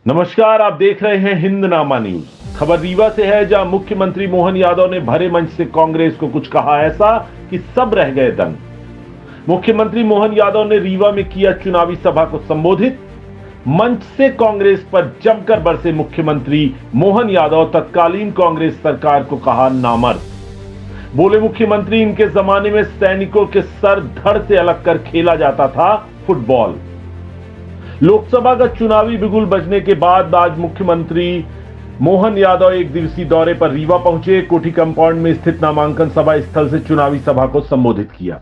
नमस्कार, आप देख रहे हैं हिंदनामा न्यूज। खबर रीवा से है, जहां मुख्यमंत्री मोहन यादव ने भरे मंच से कांग्रेस को कुछ कहा ऐसा कि सब रह गए दंग। मुख्यमंत्री मोहन यादव ने रीवा में किया चुनावी सभा को संबोधित। मंच से कांग्रेस पर जमकर बरसे मुख्यमंत्री मोहन यादव, तत्कालीन कांग्रेस सरकार को कहा नामर्द। बोले मुख्यमंत्री, इनके जमाने में सैनिकों के सर धड़ से अलग कर खेला जाता था फुटबॉल। लोकसभा का चुनावी बिगुल बजने के बाद आज मुख्यमंत्री मोहन यादव एक दिवसीय दौरे पर रीवा पहुंचे। कोठी कंपाउंड में स्थित नामांकन सभा स्थल से चुनावी सभा को संबोधित किया।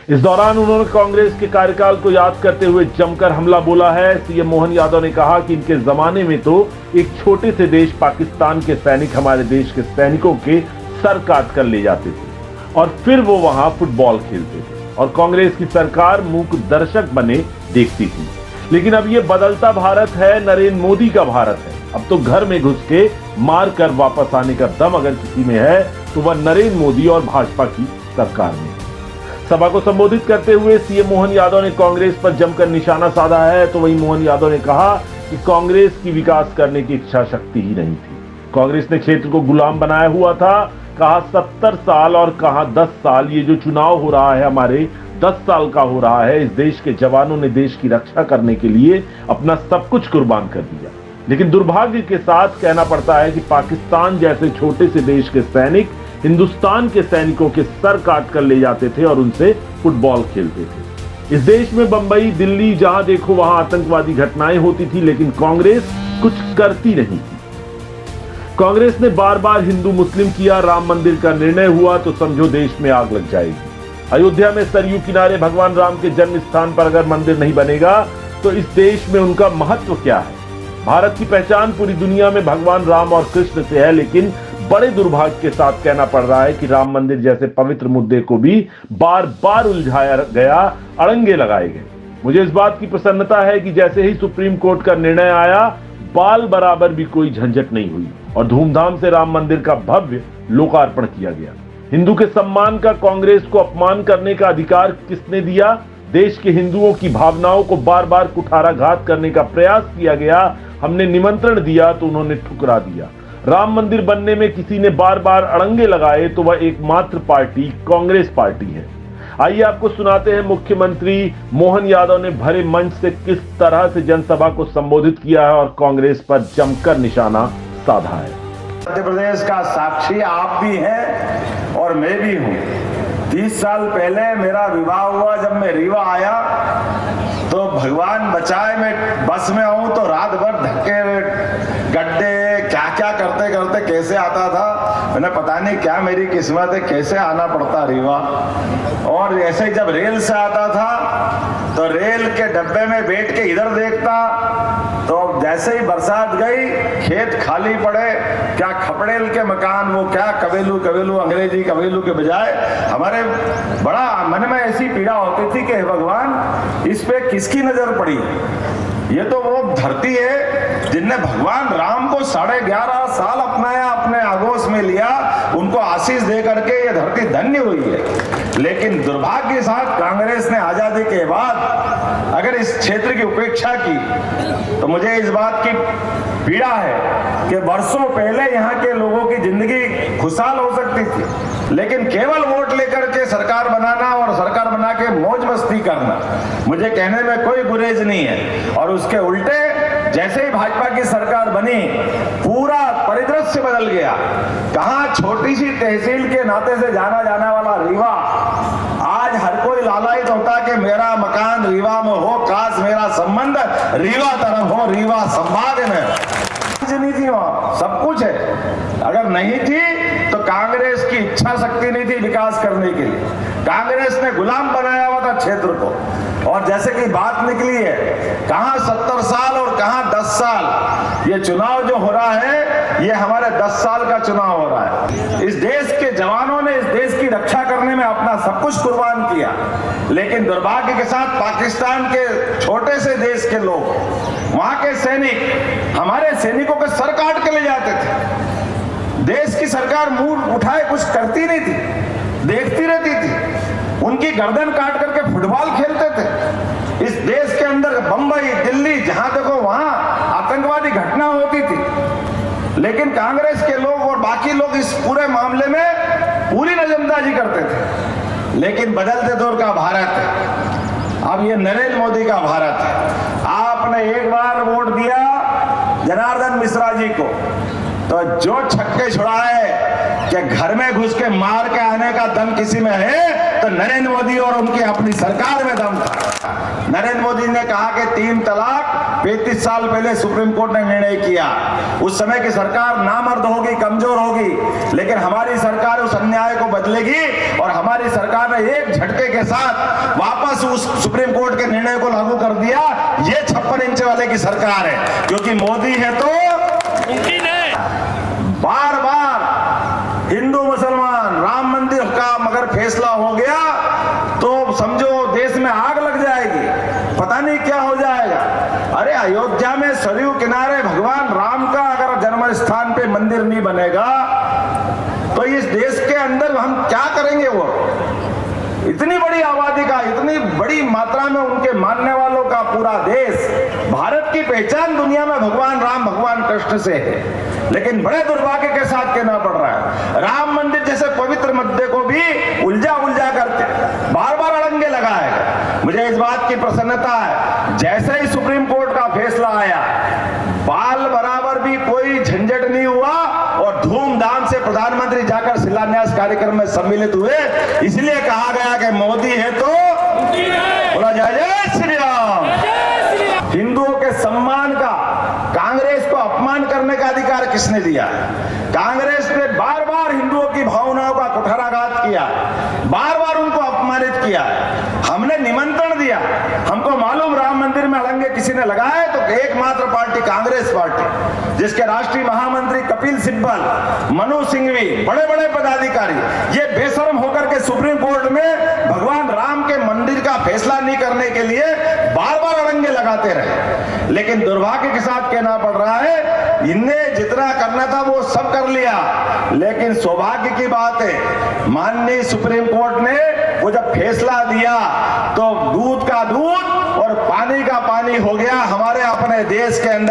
इस दौरान उन्होंने कांग्रेस के कार्यकाल को याद करते हुए जमकर हमला बोला है। सीएम मोहन यादव ने कहा कि इनके जमाने में तो एक छोटे से देश पाकिस्तान के सैनिक हमारे देश के सैनिकों के सर काट कर ले जाते थे और फिर वो वहां फुटबॉल खेलते थे और कांग्रेस की सरकार मूक दर्शक बने देखती थी। लेकिन अब ये बदलता भारत है, नरेंद्र मोदी का भारत है। अब तो घर में घुस के मार कर वापस आने का दम अगर किसी में है तो वह नरेंद्र मोदी और भाजपा की सरकार में। सभा को संबोधित करते हुए सीएम मोहन यादव ने कांग्रेस पर जमकर निशाना साधा है। तो वहीं मोहन यादव ने कहा कि कांग्रेस की विकास करने की इच्छा शक्ति ही नहीं थी। कांग्रेस ने क्षेत्र को गुलाम बनाया हुआ था। कहा 70 साल और कहा 10 साल, ये जो चुनाव हो रहा है हमारे 10 साल का हो रहा है। इस देश के जवानों ने देश की रक्षा करने के लिए अपना सब कुछ कुर्बान कर दिया। लेकिन दुर्भाग्य के साथ कहना पड़ता है कि पाकिस्तान जैसे छोटे से देश के सैनिक हिंदुस्तान के सैनिकों के सर काट कर ले जाते थे और उनसे फुटबॉल खेलते थे। इस देश में बंबई, दिल्ली, जहां देखो वहां आतंकवादी घटनाएं होती थी, लेकिन कांग्रेस कुछ करती नहीं थी। कांग्रेस ने बार बार हिंदू मुस्लिम किया। राम मंदिर का निर्णय हुआ तो समझो देश में आग लग जाएगी। अयोध्या में सरयू किनारे भगवान राम के जन्म स्थान पर अगर मंदिर नहीं बनेगा तो इस देश में उनका महत्व क्या है। भारत की पहचान पूरी दुनिया में भगवान राम और कृष्ण से है, लेकिन बड़े दुर्भाग्य के साथ कहना पड़ रहा है कि राम मंदिर जैसे पवित्र मुद्दे को भी बार बार उलझाया गया, अड़ंगे लगाए गए। मुझे इस बात की प्रसन्नता है कि जैसे ही सुप्रीम कोर्ट का निर्णय आया, बाल बराबर भी कोई झंझट नहीं हुई और धूमधाम से राम मंदिर का भव्य लोकार्पण किया गया। हिंदू के सम्मान का कांग्रेस को अपमान करने का अधिकार किसने दिया? देश के हिंदुओं की भावनाओं को बार बार कुठाराघात करने का प्रयास किया गया। हमने निमंत्रण दिया तो उन्होंने ठुकरा दिया। राम मंदिर बनने में किसी ने बार बार अड़ंगे लगाए तो वह एकमात्र पार्टी कांग्रेस पार्टी है। आइए आपको सुनाते हैं मुख्यमंत्री मोहन यादव ने भरे मंच से किस तरह से जनसभा को संबोधित किया है और कांग्रेस पर जमकर निशाना साधा है। मध्य प्रदेश का साक्षी आप भी हैं और मैं भी हूं। 30 साल पहले मेरा विवाह हुआ। जब मैं रीवा आया तो भगवान बचाए मैं बस में आऊं तो रात भर धक्के गड्ढे क्या क्या करते करते कैसे आता था। मैंने पता नहीं क्या मेरी किस्मत है, कैसे आना पड़ता रीवा। और ऐसे ही जब रेल से आता था तो रेल के डब्बे में बैठ के इधर देखता तो जैसे ही बरसात गई खेत खाली पड़े, क्या खपड़ेल के मकान, वो क्या कबेलू कबेलू, अंग्रेजी कबेलू के बजाय हमारे बड़ा मन में ऐसी पीड़ा होती थी कि भगवान इस पे किसकी नजर पड़ी। ये तो वो धरती है जिनने भगवान राम को 11.5 साल अपनाया, अपने आगोश में लिया, उनको आशीष दे करके ये धरती धन्य हुई है। लेकिन दुर्भाग्य के साथ कांग्रेस ने आजादी के बाद अगर इस क्षेत्र की उपेक्षा की तो मुझे इस बात की पीड़ा है कि वर्षों पहले यहाँ के लोगों की जिंदगी खुशहाल हो सकती थी, लेकिन केवल वोट लेकर के सरकार बनाना और सरकार बना के मौज मस्ती करना, मुझे कहने में कोई गुरेज नहीं है। और उसके उल्टे जैसे ही भाजपा की सरकार बनी पूरा परिदृश्य बदल गया। कहां छोटी सी तहसील के नाते से जाना जाने वाला रीवा आज हर कोई लालायित होता कि मेरा मकान रीवा में हो, काश मेरा संबंध रीवा तरफ हो, रीवा संभाग में। नहीं थी वहां, सब कुछ है। अगर नहीं थी तो कांग्रेस की इच्छा शक्ति नहीं थी विकास करने के लिए। कांग्रेस ने गुलाम बनाया हुआ था क्षेत्र को। और जैसे कि बात निकली है, कहां 70 साल और कहां 10 साल। ये चुनाव जो हो रहा है ये हमारे 10 साल का चुनाव हो रहा है। इस देश के जवानों ने इस देश की रक्षा करने में अपना सब कुछ कुर्बान किया, लेकिन दुर्भाग्य के साथ पाकिस्तान के छोटे से देश के लोग, वहां के सैनिक हमारे सैनिकों के सर काट के ले जाते थे। देश की सरकार मुंह उठाए कुछ करती नहीं थी, देखती रहती थी। उनकी गर्दन काट करके फुटबॉल खेलते थे। इस देश के अंदर बंबई, दिल्ली, जहां देखो वहां आतंकवादी कांग्रेस के लोग और बाकी लोग इस पूरे मामले में पूरी नजरअंदाजी करते थे, लेकिन बदलते दौर का भारत है, अब ये नरेंद्र मोदी का भारत है। आपने एक बार वोट दिया जनार्दन मिश्रा जी को, तो जो छक्के छुड़ाए कि घर में घुस के मार के आने का दम किसी में है, तो नरेंद्र मोदी और उनकी अपनी सरकार में दम था। नरेंद्र मोदी ने कहा कि 3 तलाक 35 साल पहले सुप्रीम कोर्ट ने निर्णय किया। उस समय की सरकार नामर्द होगी, कमजोर होगी, लेकिन हमारी सरकार उस अन्याय को बदलेगी और हमारी सरकार ने एक झटके के साथ वापस उस सुप्रीम कोर्ट के निर्णय को लागू कर दिया। ये 56 इंच वाले की सरकार है, क्योंकि मोदी है तो बार बार हिंदू मुसलमान राम मंदिर का मगर फैसला हो गया तो समझो देश में आग लग जाएगी, पता नहीं क्या हो जाएगा। अरे अयोध्या में सरयू किनारे भगवान राम का अगर जन्म स्थान पे मंदिर नहीं बनेगा तो इस देश के अंदर हम क्या करेंगे? वो इतनी बड़ी आबादी का, इतनी बड़ी मात्रा में उनके मानने वालों का पूरा देश, भारत की पहचान दुनिया में भगवान राम भगवान कृष्ण से है, लेकिन बड़े दुर्भाग्य के साथ कहना पड़ रहा है राम मंदिर जैसे पवित्र मुद्दे को भी उलझा करके बार बार अड़ंगे लगाए। मुझे इस बात की प्रसन्नता है, जैसे ही सुप्रीम कोर्ट का फैसला आया बाल बराबर भी कोई झंझट नहीं हुआ और धूमधाम से प्रधानमंत्री जाकर शिलान्यास कार्यक्रम में सम्मिलित हुए। इसलिए कहा गया कि मोदी है तो बोला जय जय श्री राम। हिंदुओं के सम्मान का कांग्रेस को अपमान करने का अधिकार किसने दिया? कांग्रेस ने बार बार हिंदुओं की भावनाओं का कुठाराघात किया, बार बार उनको अपमानित किया। हमने निमंत्रण दिया, हमको मालूम राम मंदिर में अड़ंगे किसी ने लगाए तो एकमात्र पार्टी कांग्रेस पार्टी, जिसके राष्ट्रीय महामंत्री कपिल सिब्बल, मनु सिंघवी, बड़े बड़े पदाधिकारी ये बेशर्म होकर के सुप्रीम कोर्ट में भगवान राम के मंदिर का फैसला नहीं करने के लिए बार बार अड़ंगे लगाते रहे। लेकिन दुर्भाग्य के साथ कहना पड़ रहा है इन्हें जितना करना था वो सब कर लिया, लेकिन सौभाग्य की बात है माननीय सुप्रीम कोर्ट ने वो जब फैसला दिया तो दूध का दूध और पानी का पानी हो गया हमारे अपने देश के अंदर।